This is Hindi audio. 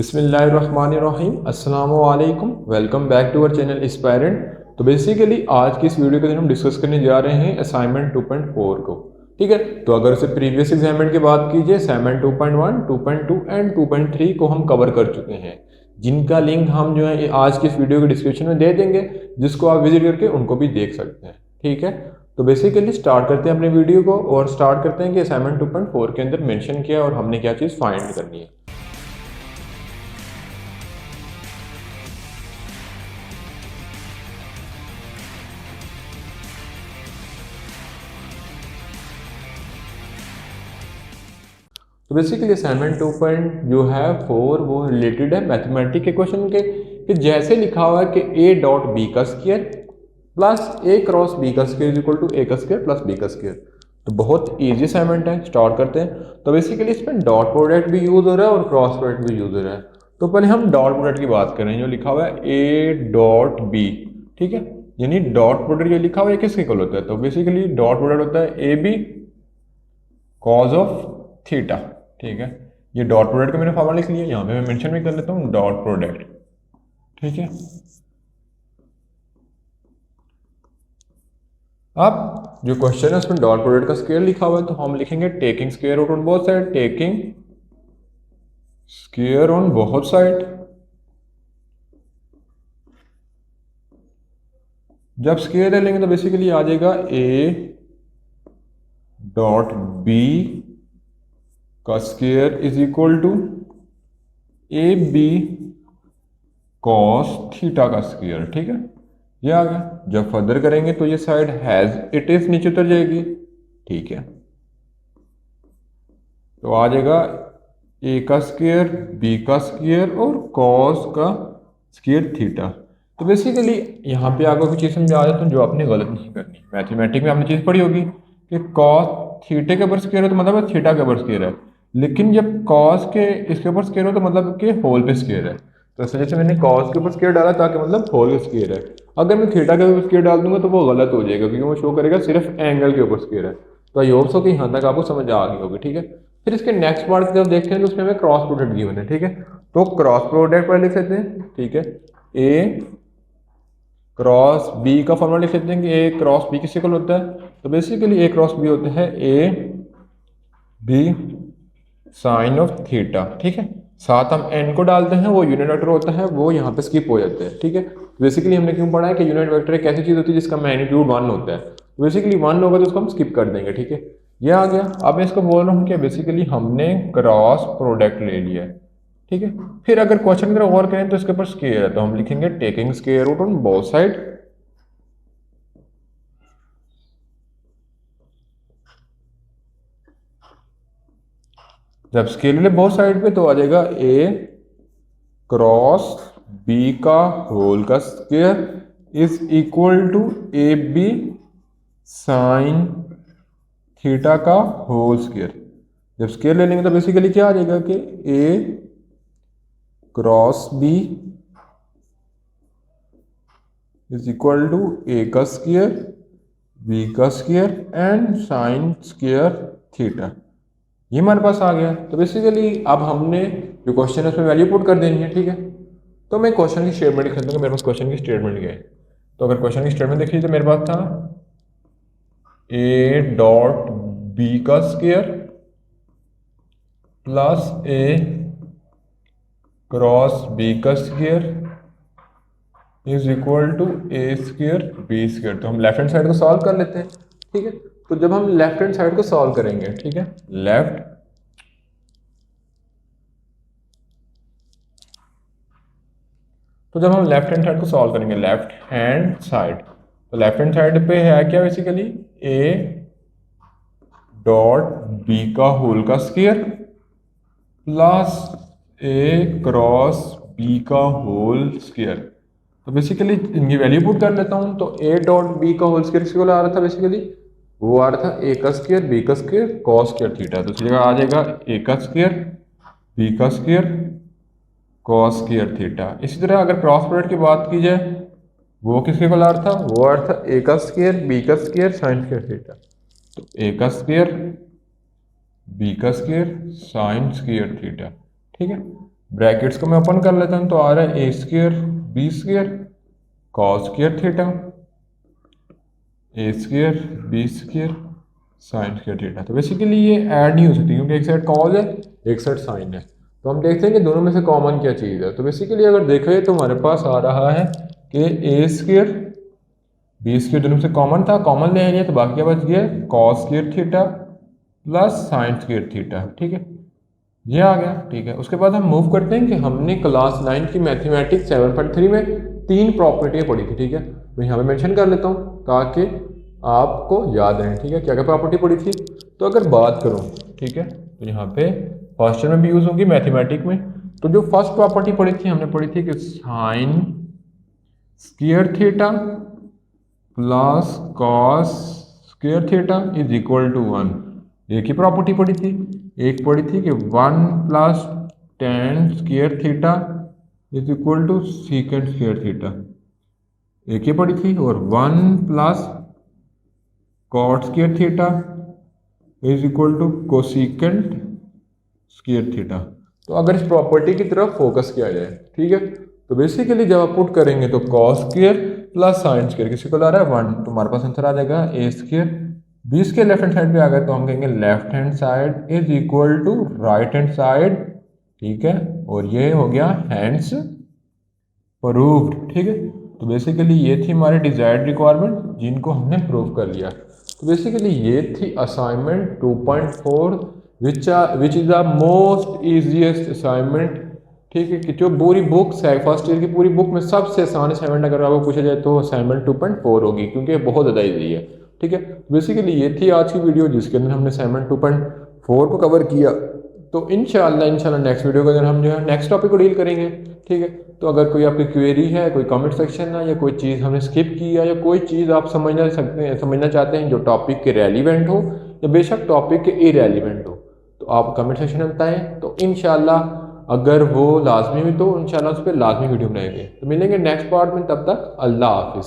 बिस्मिल्लाहिर्रहमानिर्रहीम अस्सलामु अलैकुम। Welcome back to our channel aspirant. तो बेसिकली आज की इस वीडियो के अंदर हम डिस्कस करने जा रहे हैं असाइनमेंट 2.4 को। ठीक है, तो अगर उसे प्रीवियस असाइनमेंट की बात कीजिए, असाइनमेंट 2.1, 2.2 एंड 2.3 को हम कवर कर चुके हैं, जिनका लिंक हम जो है आज की इस वीडियो के डिस्क्रिप्शन में दे देंगे, जिसको आप विजिट करके उनको भी देख सकते हैं। ठीक है, तो बेसिकली स्टार्ट करते हैं अपने वीडियो को और स्टार्ट करते हैं कि असाइनमेंट 2.4 के अंदर मेंशन किया और हमने क्या चीज़ फाइंड करनी है। तो बेसिकली असाइनमेंट 2 पॉइंट जो है 4 वो रिलेटेड है मैथमेटिक्स के क्वेश्चन के, कि जैसे लिखा हुआ है कि ए डॉट बी का square plus A cross B का square is equal to A का स्क्वायर प्लस बी का स्क्वायर। तो बहुत इजी असाइनमेंट है, स्टार्ट करते हैं। तो बेसिकली इसमें डॉट प्रोडक्ट भी यूज हो रहा है और क्रॉस प्रोडक्ट भी यूज हो रहा है। तो पहले हम डॉट प्रोडक्ट की बात करें, जो लिखा हुआ है ए डॉट बी। ठीक है, यानी डॉट प्रोडक्ट जो लिखा हुआ है किसके इक्वल होता है, तो बेसिकली डॉट प्रोडक्ट होता है A B cos of theta. ठीक है, ये डॉट प्रोडक्ट का मैंने फॉर्मूला लिख लिया, यहाँ पे मैं मेंशन भी कर लेता हूँ डॉट प्रोडक्ट। ठीक है, अब जो क्वेश्चन है उसमें डॉट प्रोडक्ट का स्क्वायर लिखा हुआ है, तो हम लिखेंगे taking square root on both side, taking square on both side. जब स्क्वायर ले लेंगे तो बेसिकली आ जाएगा ए डॉट बी का square is equal to A B cos theta का स्क्वायर। ठीक है, ये आ गया। जब फर्दर करेंगे तो ये साइड हैज इट इज नीचे उतर जाएगी। ठीक है, तो आ जाएगा ए का स्क्वायर बी का स्क्वायर और कॉस का स्क्वायर थीटा। तो बेसिकली यहाँ पे आपको कुछ चीज़ समझा देता हूँ जो आपने गलत नहीं करनी। मैथमेटिक्स में आपने चीज़ पढ़ी होगी कि कॉस थीटे के ऊपर स्क्वायर हो तो मतलब थीटा के ऊपर स्क्वायर है, लेकिन जब कॉस के इसके ऊपर स्क्वायर हो तो मतलब कि होल पे स्क्वायर है। तो इस वजह से मैंने कॉस के ऊपर स्क्वायर डाला ताकि मतलब होल पे स्क्वायर है। अगर मैं थीटा के ऊपर स्क्वायर डाल दूंगा तो वो गलत हो जाएगा, क्योंकि वो शो करेगा सिर्फ एंगल के ऊपर स्क्वायर है। तो आई होप सो कि यहाँ तक आपको समझ आ गई होगी। ठीक है, फिर इसके नेक्स्ट पार्ट की जब देखते हैं तो उसमें हमें क्रॉस प्रोडक्ट गिवन है। ठीक है, तो क्रॉस प्रोडक्ट पर लिख सकते हैं। ठीक है, ए क्रॉस बी का फॉर्मूला लिख सकते हैं कि ए क्रॉस बी किस इक्वल होता है, तो बेसिकली ए क्रॉस बी होता है A B sine of theta. ठीक है, साथ हम एन को डालते हैं, वो यूनिट वेक्टर होता है, वो यहाँ पे स्किप हो जाते हैं। ठीक है, बेसिकली हमने क्यों पढ़ा है कि यूनिट वेक्टर एक ऐसी चीज होती है जिसका मैग्नीट्यूड 1 होता है। बेसिकली 1 होगा तो उसको हम स्किप कर देंगे। ठीक है, ये आ गया। अब मैं इसको बोल रहा हूँ कि बेसिकली हमने क्रॉस प्रोडक्ट ले लिया है। ठीक है, फिर अगर क्वेश्चन की तरफ गौर करें तो इसके ऊपर स्क्वायर है, तो हम लिखेंगे taking square root on both side. जब स्केल ले बोथ साइड पे तो आ जाएगा ए क्रॉस बी का होल का square is equal to A B sine theta का होल स्क्वायर। जब स्क्वायर ले लेंगे तो बेसिकली क्या आ जाएगा कि A cross B is equal to A का स्क्वायर बी का square and sine square theta. ये हमारे पास आ गया। तो बेसिकली अब हमने जो क्वेश्चन है उसमें वैल्यू पुट कर देनी है। ठीक है, तो मैं क्वेश्चन की स्टेटमेंट लिख दूंगा, मेरे पास क्वेश्चन की स्टेटमेंट क्या है। तो अगर क्वेश्चन की स्टेटमेंट देखिए तो मेरे पास था ए डॉट बी का square plus A cross B का square is equal to A square B square. तो हम लेफ्ट हैंड साइड को सॉल्व कर लेते हैं। ठीक है, तो जब हम लेफ्ट हैंड साइड को सॉल्व करेंगे, ठीक है, तो जब हम लेफ्ट हैंड साइड को सॉल्व करेंगे, लेफ्ट हैंड साइड, तो लेफ्ट हैंड साइड पे है क्या बेसिकली ए डॉट बी का होल का square plus A cross B का होल स्क्वायर। तो बेसिकली इनकी वैल्यू पुट कर लेता हूँ। तो ए डॉट बी का होल स्क्वायर किसको आ रहा था, बेसिकली वो आ रहा था ए का स्क्वायर बी का स्क्वायर कॉस स्क्वायर थीटा। तो इस जगह आ जाएगा ए का स्क्वायर बी का स्क्वायर कॉस स्क्वायर थीटा। इसी तरह अगर क्रॉस प्रोडक्ट की बात की जाए, वो किसके इक्वल आ रहा था, वो आ रहा था ए का स्क्वायर बी का स्क्वायर साइन स्क्वायर थीटा। तो ए का स्क्वायर बी का स्क्वायर साइन स्क्वायर थीटा। ठीक है, ब्रैकेट्स को मैं ओपन कर लेता हूँ, तो आ रहा है A square B square cos square theta, A square B square sine square theta. तो बेसिकली ये ऐड नहीं हो सकती क्योंकि एक साइड कॉस है एक साइड साइन है। तो हम देखते हैं कि दोनों में से कॉमन क्या चीज़ है। तो बेसिकली अगर देखें तो हमारे पास आ रहा है कि ए स्क्वायर बी स्क्वायर दोनों से कॉमन था, कॉमन ले आएंगे तो बाकी क्या बच गया cos square theta plus sign square theta. ठीक है, ये आ गया। ठीक है, उसके बाद हम मूव करते हैं कि हमने क्लास 9 की मैथमेटिक्स 7.3 में 3 प्रॉपर्टियाँ पढ़ी थी। ठीक है, मैं यहाँ पे मेंशन कर लेता हूँ ताकि आपको याद रहे। ठीक है, क्या क्या प्रॉपर्टी पढ़ी थी। तो अगर बात करूँ, ठीक है, तो यहाँ पे फर्स्ट में भी यूज़ होगी मैथमेटिक में। तो जो फर्स्ट प्रॉपर्टी पढ़ी थी हमने पढ़ी थी कि sine square theta plus cos square theta is equal to 1। एक ही प्रॉपर्टी पढ़ी थी। एक पढ़ी थी कि 1 plus tan square theta is equal to secant square theta, एक ही पढ़ी थी। और 1 plus cot square theta is equal to cosecant square theta. तो अगर इस प्रॉपर्टी की तरफ फोकस किया जाए, ठीक है, तो बेसिकली जब आप पुट करेंगे तो cos square plus sine square किसी को ला रहा है 1, तो हमारे पास आंसर आ जाएगा A square. B square left hand side पे आ गया तो हम कहेंगे left hand side is equal to right hand side. ठीक है, और ये हो गया हैंड्स प्रूव्ड। ठीक है, तो बेसिकली ये थी हमारी डिजायर्ड रिक्वायरमेंट जिनको हमने प्रूव कर लिया। तो बेसिकली ये थी assignment 2.4 which is the most easiest assignment. ठीक है, कि जो पूरी बुक फर्स्ट ईयर की पूरी बुक में सबसे आसान असाइनमेंट अगर आपको पूछा जाए तो असाइनमेंट 2.4 होगी क्योंकि बहुत ज़्यादा ईजी है। ठीक है, बेसिकली ये थी आज की वीडियो जिसके अंदर हमने असाइनमेंट 2.4 को कवर किया। तो इंशाल्लाह नेक्स्ट वीडियो के अंदर हम जो है नेक्स्ट टॉपिक को डील करेंगे। ठीक है, तो अगर कोई आपकी क्वेरी है, कोई कमेंट सेक्शन है, या कोई चीज़ हमने स्किप की है, या कोई चीज़ आप समझना चाहते हैं जो टॉपिक के रेलिवेंट हो या बेशक टॉपिक के इरेलीवेंट हो, तो आप कमेंट सेक्शन में बताएं। तो इंशाल्लाह अगर वो लाजमी हुई तो इंशाल्लाह उस पर लाजमी वीडियो बनाएंगे। तो मिलेंगे नेक्स्ट पार्ट में, तब तक अल्लाह हाफिज़।